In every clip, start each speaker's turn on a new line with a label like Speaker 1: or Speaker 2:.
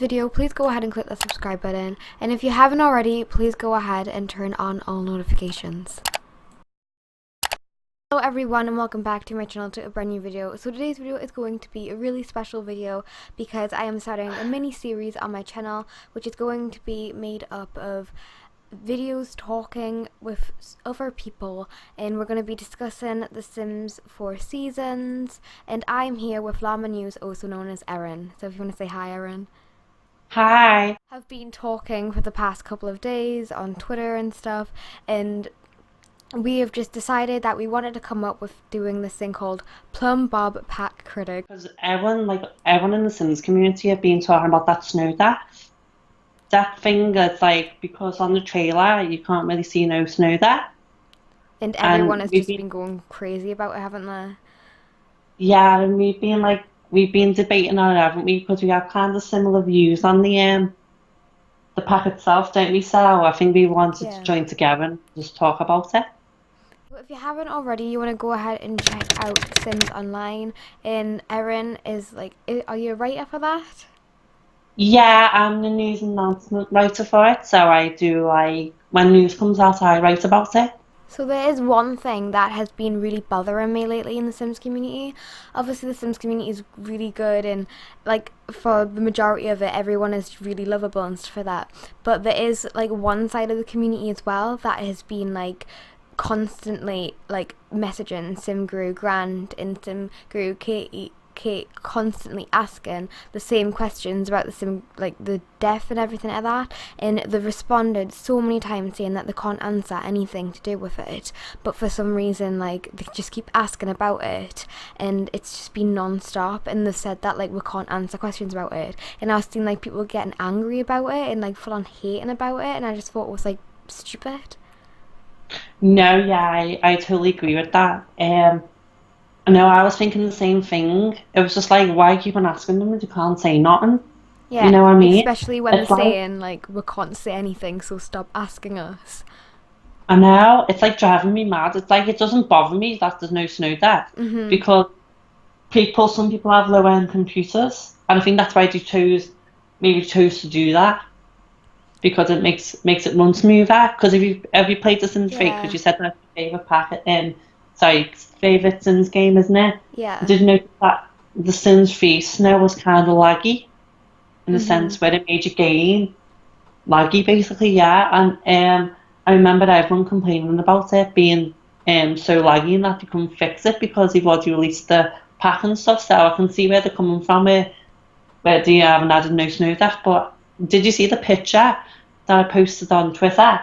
Speaker 1: video, please go ahead and click the subscribe button. And if you haven't already, please go ahead and turn on all notifications. Hello everyone and welcome back to my channel to a brand new video. So today's video is going to be a really special video because I am starting a mini series on my channel, which is going to be made up of videos talking with other people, and we're going to be discussing The Sims 4 seasons, and I'm here with Llama News, also known as Erin. So if you want to say hi, Erin.
Speaker 2: Hi.
Speaker 1: I've been talking for the past couple of days on Twitter and stuff, and we have just decided that we wanted to come up with doing this thing called Plum Bob Pack Critic.
Speaker 2: Because everyone in the Sims community have been talking about that snow death. That thing that's like, because on the trailer you can't really see no snow there.
Speaker 1: And everyone has just
Speaker 2: been
Speaker 1: been going crazy about it, haven't they?
Speaker 2: Yeah, and we've been debating on it, haven't we? Because we have kind of similar views on the pack itself, don't we? So I think we wanted to join together and just talk about it.
Speaker 1: But if you haven't already, you want to go ahead and check out Sims Online. And Erin is like, are you a writer for that?
Speaker 2: Yeah, I'm the news announcement writer for it, so I do, like, when news comes out, I write about it.
Speaker 1: So there is one thing that has been really bothering me lately in the Sims community. Obviously the Sims community is really good, and like for the majority of it everyone is really lovable and stuff like that. But there is like one side of the community as well that has been like constantly like messaging SimGuru Grant and SimGuru Kate constantly asking the same questions about the sim, like the death and everything like that, and they've responded so many times saying that they can't answer anything to do with it, but for some reason like they just keep asking about it, and it's just been non-stop, and they've said that like we can't answer questions about it, and I've seen like people getting angry about it and like full on hating about it, and I just thought it was like stupid.
Speaker 2: No, yeah, I totally agree with that. No, I was thinking the same thing. It was just like, why keep on asking them if you can't say nothing? You
Speaker 1: Yeah,
Speaker 2: know what I mean?
Speaker 1: especially when they're
Speaker 2: It's like,
Speaker 1: saying like we can't say anything, so stop asking us.
Speaker 2: I know, it's like driving me mad. It's like, it doesn't bother me that there's no snow there because some people have low-end computers, and I think that's why they maybe chose to do that because it makes it run smoother. Because have you played The Sims 3? Because
Speaker 1: Yeah,
Speaker 2: you said that's your favorite packet sorry, favorite Sims game, isn't it?
Speaker 1: yeah.
Speaker 2: Did you notice that the Sims 3 snow was kind of laggy in the
Speaker 1: Mhm.
Speaker 2: sense where it made your game laggy, basically, yeah. And I remember everyone complaining about it being so laggy and that they couldn't fix it because they've already released the pack and stuff. So I can see where they're coming from, where they haven't added no snow death. But did you see the picture that I posted on Twitter?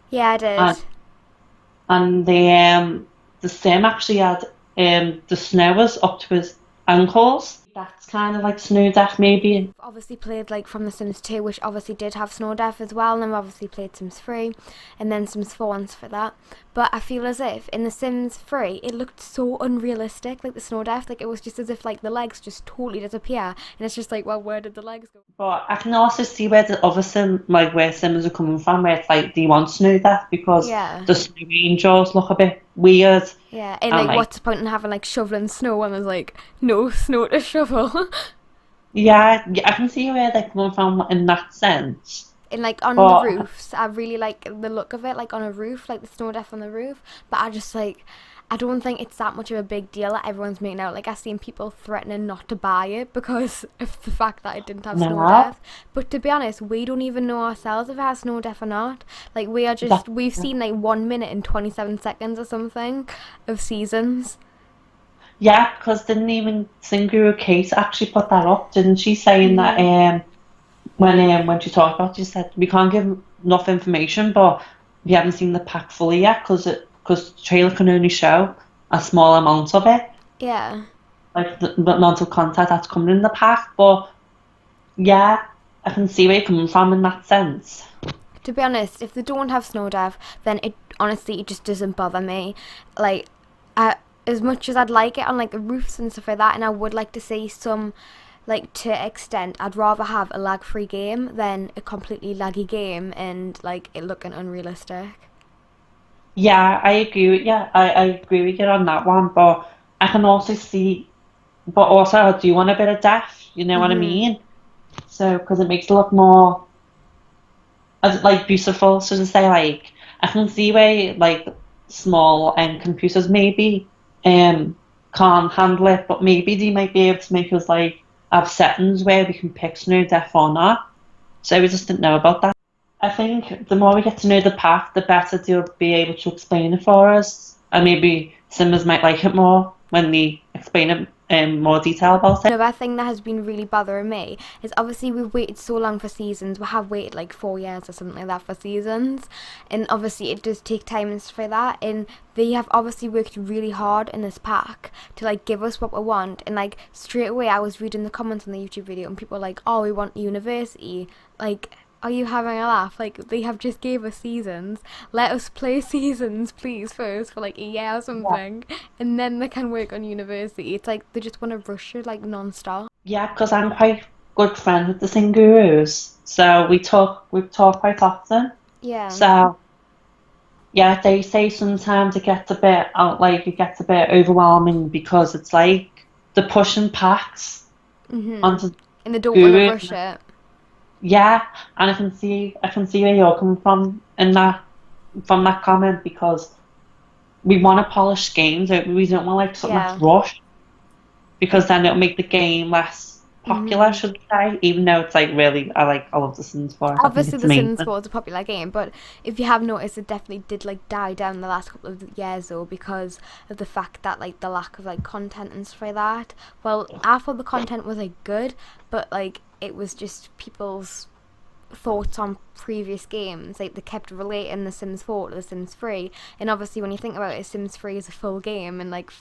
Speaker 1: Yeah, I
Speaker 2: And
Speaker 1: did.
Speaker 2: and the sim actually had the snow was up to his ankles. That's kind of like snow death, maybe.
Speaker 1: Obviously played like from The Sims 2, which obviously did have snow death as well, and then obviously played Sims 3, and then Sims 4 and for that. But I feel as if in The Sims 3, it looked so unrealistic, like the snow death, like it was just as if like the legs just totally disappear, and it's just like, well, where did the legs go?
Speaker 2: But I can also see where the other sim, like where Sims are coming from, where it's like they want snow death because
Speaker 1: Yeah.
Speaker 2: the snow angels look a bit weird
Speaker 1: Yeah, and
Speaker 2: and
Speaker 1: like
Speaker 2: like,
Speaker 1: what's the point in having like shoveling snow when there's like no snow to shovel?
Speaker 2: yeah, I can see where they're coming from in that sense.
Speaker 1: And like on the
Speaker 2: But
Speaker 1: roofs, I really like the look of it, like on a roof, like the snow death on the roof. But I just like, I don't think it's that much of a big deal that everyone's making out. Like I've seen people threatening not to buy it because of the fact that it didn't have snow
Speaker 2: no,
Speaker 1: death. But to be honest, we don't even know ourselves if it has snow death or not. Like
Speaker 2: that
Speaker 1: we've seen like 1 minute and 27 seconds or something of seasons.
Speaker 2: yeah, because didn't even Singuru Kate actually put that up, didn't she? Saying that
Speaker 1: Mhm.
Speaker 2: when she talked about it, she said we can't give enough information, but we haven't seen the pack fully yet because the trailer can only show a small amount of it,
Speaker 1: Yeah.
Speaker 2: like the amount of content that's coming in the pack. But yeah, I can see where you're coming from in that sense.
Speaker 1: To be honest, if they don't have snow death, then it honestly it just doesn't bother me. Like, I, as much as I'd like it on like roofs and stuff like that, and I would like to see some, like to extent, I'd rather have a lag-free game than a completely laggy game and like it looking unrealistic.
Speaker 2: Yeah, I agree with you. I agree with you on that one, but I can also see, but also I do want a bit of depth. You know what I
Speaker 1: Mhm.
Speaker 2: mean? So, because it makes it look more, like, beautiful. So to say, like, I can see where, like, small computers maybe can't handle it, but maybe they might be able to make us, like, have settings where we can pick snow deaf or not. So we just didn't know about that. I think the more we get to know the pack, the better they'll be able to explain it for us. And maybe Simmers might like it more when they explain it in more detail about it.
Speaker 1: Another thing that has been really bothering me is obviously we've waited so long for seasons. We have waited like 4 years or something like that for seasons, and obviously it does take time for that. And they have obviously worked really hard in this pack to like give us what we want. And like straight away, I was reading the comments on the YouTube video, and people were like, "Oh, we want university." Like, are you having a laugh? Like, they have just gave us seasons. Let us play seasons, please, first for like a year or something, and then they can work on university. It's like they just want to rush it like non-stop.
Speaker 2: Yeah, because I'm quite good friends with the Singurus, so we talk quite often.
Speaker 1: Yeah.
Speaker 2: So yeah, they say sometimes it gets a bit it gets a bit overwhelming because it's like the pushing packs onto
Speaker 1: And they don't want to
Speaker 2: Guru.
Speaker 1: rush it.
Speaker 2: Yeah, and I can see where you're coming from in from that comment, because we want to polish games. We don't want like something that's rushed, because then it'll make the game less popular, should I say? Even though it's like really, I love The Sims 4.
Speaker 1: Obviously, The Sims 4 is a popular game, but if you have noticed, it definitely did like die down the last couple of years though, because of the fact that like the lack of like content and stuff like that. Well, I thought the content was like good, but like it was just people's thoughts on previous games. Like they kept relating The Sims 4 to The Sims 3, and obviously when you think about it, Sims 3 is a full game and like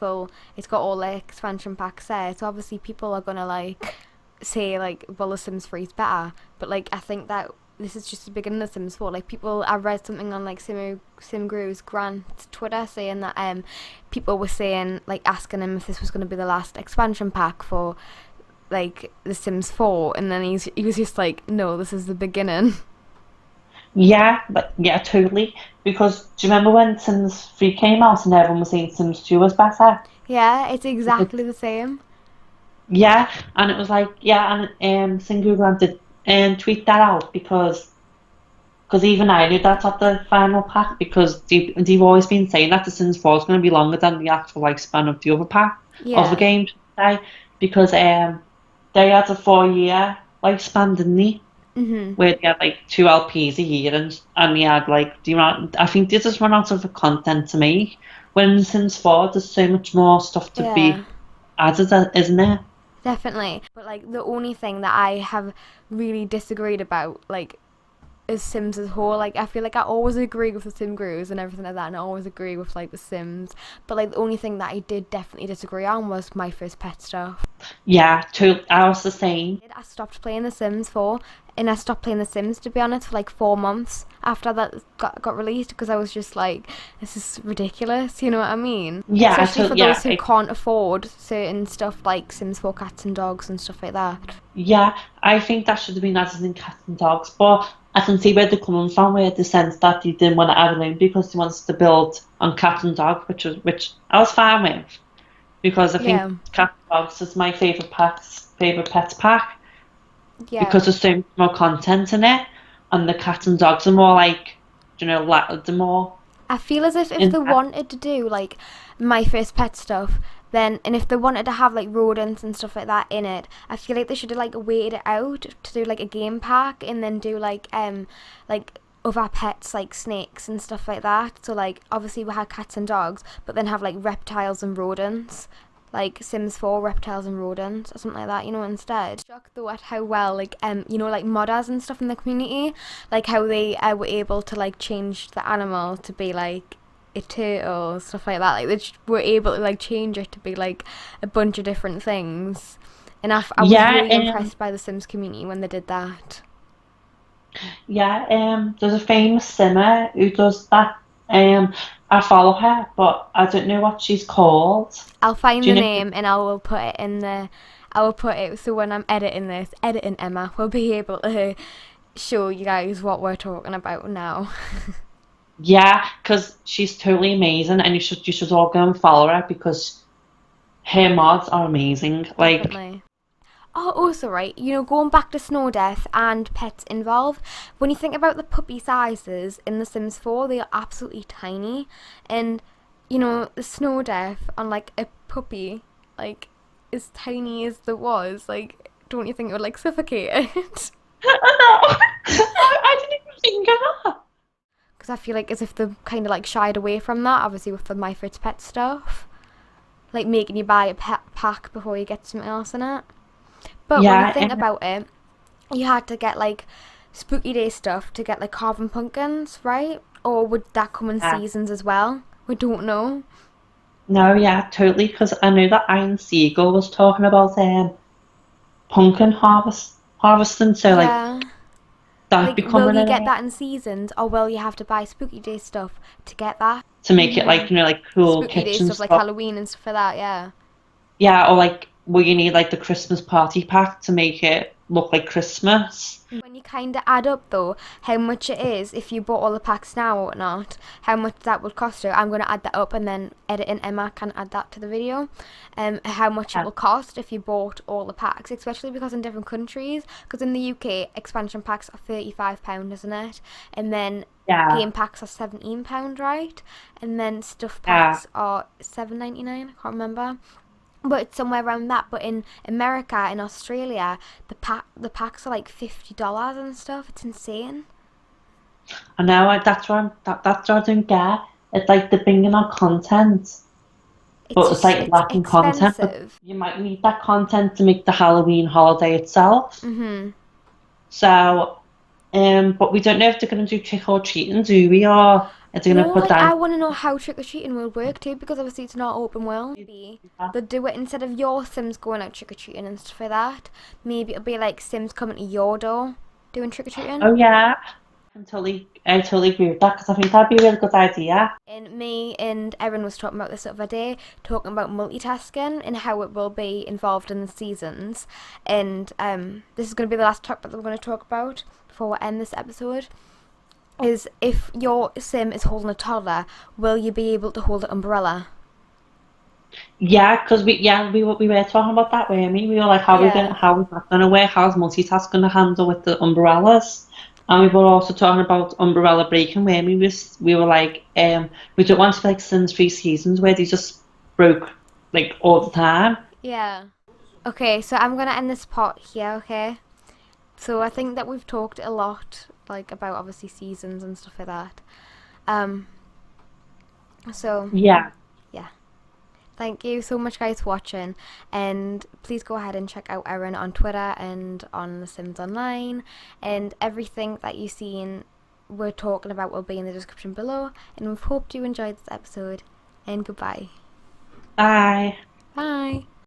Speaker 1: it's got all the expansion packs there, so obviously people are gonna like say like, well, The Sims 3 is better, but like I think that this is just the beginning of Sims 4. Like people, I read something on like SimGrew's Grant Twitter saying that people were saying, like, asking him if this was going to be the last expansion pack for like The Sims 4, and then he was just like, no, this is the beginning.
Speaker 2: Yeah, totally. Because do you remember when Sims 3 came out and everyone was saying Sims 2 was better?
Speaker 1: Yeah, it's exactly the same.
Speaker 2: Yeah, and it was like, yeah, and Singu Grant did tweet that out, because even I knew that's not the final pack, because they've always been saying that The Sims 4 is going to be longer than the actual lifespan of the other pack, of the game, should I say, because they had a 4-year lifespan, didn't they? Where they had like 2 LPs a year, and they had like, I think they just run out of the content to make. When Sims 4, there's so much more stuff to be added, isn't there?
Speaker 1: Definitely. But like the only thing that I have really disagreed about, like, is Sims as a whole. Like I feel like I always agree with the Sim Gurus and everything like that, and I always agree with like the Sims, but like the only thing that I did definitely disagree on was My First Pet stuff.
Speaker 2: Yeah, I was the same.
Speaker 1: I stopped playing The Sims 4, and I stopped playing The Sims, to be honest, for like 4 months after that got released, because I was just like, this is ridiculous, you know what I mean?
Speaker 2: Yeah,
Speaker 1: especially for those who can't afford certain stuff like Sims 4 Cats and Dogs and stuff like that.
Speaker 2: Yeah, I think that should have been added in Cats and Dogs, but I can see where they're coming from, where the sense that they didn't want to add it in because they wanted to build on Cats and Dogs, which I was fine with, because I think Cats and Dogs is my favourite pets pack.
Speaker 1: Yeah.
Speaker 2: Because there's so much more content in it, and the Cats and Dogs are more like, the more.
Speaker 1: I feel as if they wanted to do like My First Pet stuff, then, and if they wanted to have like rodents and stuff like that in it, I feel like they should have like waited it out to do like a game pack, and then do like other pets like snakes and stuff like that. So like obviously we had cats and dogs, but then have like reptiles and rodents, like Sims 4 reptiles and rodents or something like that, instead. Shocked though at how well like like modders and stuff in the community, like how they were able to like change the animal to be like a turtle, stuff like that. Like they were able to like change it to be like a bunch of different things, and I was really impressed by the Sims community when they did that.
Speaker 2: Yeah, there's a famous simmer who does that. I follow her, but I don't know what she's called.
Speaker 1: I'll find the name and I will put it in the. I will put it so when I'm editing Emma will be able to show you guys what we're talking about now.
Speaker 2: Yeah, because she's totally amazing, and you should all go and follow her, because her mods are amazing. Like,
Speaker 1: definitely. Oh, also, right, you know, going back to Snow Death and pets involved, when you think about the puppy sizes in The Sims 4, they are absolutely tiny. And, you know, the Snow Death on, like, a puppy, like, as tiny as there was, like, don't you think it would, like, suffocate it?
Speaker 2: I know. I didn't even think of that.
Speaker 1: Because I feel like as if they kind of, like, shied away from that, obviously with the My Fritz Pet stuff. Like, making you buy a pet pack before you get something else in it. But when you
Speaker 2: Yeah,
Speaker 1: think about it, you had to get like spooky day stuff to get like carving pumpkins, right? Or would that come in
Speaker 2: yeah.
Speaker 1: seasons as well? We don't know.
Speaker 2: No, yeah, totally. Because I know that Iron Seagull was talking about pumpkin harvesting, so like
Speaker 1: Yeah.
Speaker 2: that
Speaker 1: Like, will
Speaker 2: becoming
Speaker 1: you
Speaker 2: a
Speaker 1: get that in seasons, or will you have to buy spooky day stuff to get that?
Speaker 2: to make it
Speaker 1: Mhm.
Speaker 2: like like cool
Speaker 1: Spooky day
Speaker 2: kitchen
Speaker 1: stuff like
Speaker 2: stuff.
Speaker 1: Halloween and stuff like that. Yeah.
Speaker 2: Yeah, or like where you need like the Christmas party pack to make it look like Christmas.
Speaker 1: When you kind of add up though how much it is if you bought all the packs now or not, how much that would cost you, I'm going to add that up and then Edit and Emma can add that to the video. How much it
Speaker 2: Yeah,
Speaker 1: will cost if you bought all the packs, especially because in different countries, because in the UK expansion packs are £35, isn't it? And then
Speaker 2: yeah,
Speaker 1: game packs are £17, right? And then stuff
Speaker 2: yeah.
Speaker 1: packs are £7.99. I can't remember, but it's somewhere around that. But in America and Australia, the packs are like $50 and stuff. It's insane.
Speaker 2: I know. That's what I don't get. It's like they're bringing on content,
Speaker 1: It's
Speaker 2: but it's
Speaker 1: just
Speaker 2: like
Speaker 1: it's
Speaker 2: lacking content. But
Speaker 1: expensive.
Speaker 2: you might need that content to make the Halloween holiday itself.
Speaker 1: Mhm.
Speaker 2: So, but we don't know if they're going to do trick or treating, do we? Or are they going
Speaker 1: No,
Speaker 2: to put
Speaker 1: like
Speaker 2: that
Speaker 1: I want to know how trick or treating will work too, because obviously it's not open world. Maybe
Speaker 2: in?
Speaker 1: they'll do it instead of your Sims going out trick or treating and stuff like that. Maybe it'll be like Sims coming to your door doing trick or treating.
Speaker 2: Oh yeah, I totally agree with that because I think that'd be a really good idea.
Speaker 1: And me and Erin was talking about this the other day, talking about multitasking and how it will be involved in the seasons. And this is going to be the last topic that we're going to talk about before we end this episode. Is if your sim is holding a toddler, will you be able to hold an umbrella?
Speaker 2: Yeah, because we were talking about that, weren't we? We were like,
Speaker 1: Yeah.
Speaker 2: how is that gonna work? How's multitask gonna handle with the umbrellas? And we were also talking about umbrella breaking, where we were like, we don't want to be like Sims 3 seasons where they just broke like all the time.
Speaker 1: Yeah. Okay, so I'm gonna end this part here, okay? So I think that we've talked a lot, like about obviously seasons and stuff like that. Um, so
Speaker 2: Yeah.
Speaker 1: yeah. Thank you so much, guys, for watching. And please go ahead and check out Erin on Twitter and on The Sims Online. And everything that you've seen we're talking about will be in the description below. And we hope you enjoyed this episode. And goodbye.
Speaker 2: Bye.
Speaker 1: Bye.